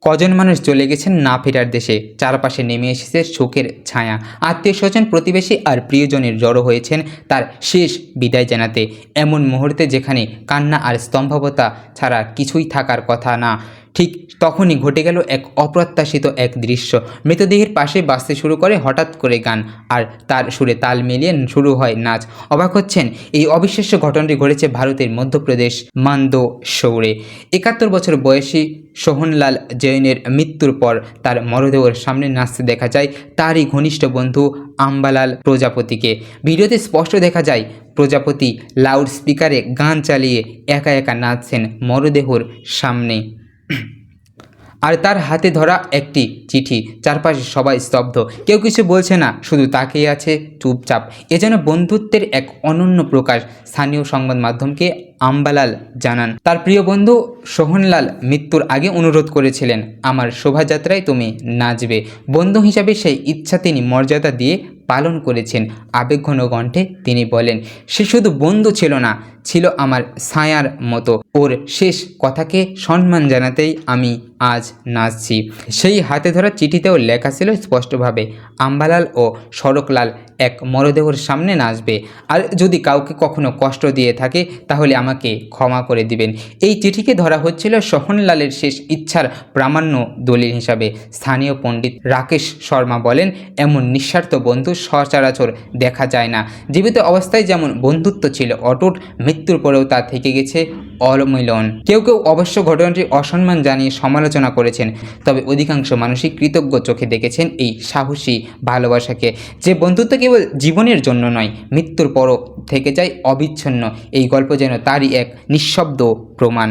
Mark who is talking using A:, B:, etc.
A: কজন মানুষ চলে গেছেন না ফেরার দেশে, চারপাশে নেমে এসেছে শোকের ছায়া। আত্মীয় স্বজন, প্রতিবেশী আর প্রিয়জনের জড়ো হয়েছেন তার শেষ বিদায় জানাতে, এমন মুহূর্তে যেখানে কান্না আর স্তম্ভবতা ছাড়া কিছুই থাকার কথা না। ঠিক তখনই ঘটে গেল এক অপ্রত্যাশিত এক দৃশ্য। মৃতদেহের পাশে বাজতে শুরু করে হঠাৎ করে গান, আর তার সুরে তাল মিলিয়ে শুরু হয় নাচ। অবাক হচ্ছেন, এই অবিশ্বাস্য ঘটনাটি ঘটেছে ভারতের মধ্যপ্রদেশ মান্দসৌরে। ৭১ বছর বয়সী সোহনলাল জৈনের মৃত্যুর পর তার মরদেহের সামনে নাচতে দেখা যায় তারই ঘনিষ্ঠ বন্ধু আম্বালাল প্রজাপতিকে। ভিডিওতে স্পষ্ট দেখা যায় প্রজাপতি লাউড স্পিকারে গান চালিয়ে একা একা নাচছেন মরদেহের সামনে, আর তার হাতে ধরা একটি চিঠি। চারপাশে সবাই স্তব্ধ, কেউ কিছু বলছে না, শুধু তাকিয়ে আছে চুপচাপ। এ যেন বন্ধুত্বের এক অনন্য প্রকাশ। স্থানীয় সংবাদ মাধ্যমকে আম্বালাল জানান, তার প্রিয় বন্ধু সোহনলাল মৃত্যুর আগে অনুরোধ করেছিলেন, আমার শোভাযাত্রায় তুমি নাচবে। বন্ধু হিসাবে সেই ইচ্ছা তিনি মর্যাদা দিয়ে পালন করেছেন। আবেগঘন কণ্ঠে তিনি বলেন, সে শুধু বন্ধু ছিল না, ছিল আমার ছায়ার মতো। ওর শেষ কথাকে সম্মান জানাতেই আমি আজ নাচছি। সেই হাতে ধরা চিঠিতেও লেখা ছিল স্পষ্টভাবে, আম্বালাল ও শরকলাল এক মরদেহের সামনে নাচবে। আর যদি কাউকে কখনো কষ্ট দিয়ে থাকে তাহলে আমাকে ক্ষমা করে দিবেন। এই চিঠিকে ধরা হচ্ছিল সোহনলালের শেষ ইচ্ছার প্রামাণ্য দলিল হিসাবে। স্থানীয় পণ্ডিত রাকেশ শর্মা বলেন, এমন নিঃস্বার্থ বন্ধু সচরাচর দেখা যায় না। জীবিত অবস্থায় যেমন বন্ধুত্ব ছিল অটুট, মৃত্যুর পরেও তা থেকে গেছে অমিলন। কেউ কেউ অবশ্য ঘটনাটি অসম্মান জানিয়ে সমালোচনা করেছেন, তবে অধিকাংশ মানুষই কৃতজ্ঞ চোখে দেখেছেন এই সাহসী ভালোবাসাকে। যে বন্ধুত্ব কেবল জীবনের জন্য নয়, মৃত্যুর পরও থেকে যায় অবিচ্ছিন্ন। এই গল্প যেন তারই এক নিঃশব্দ প্রমাণ।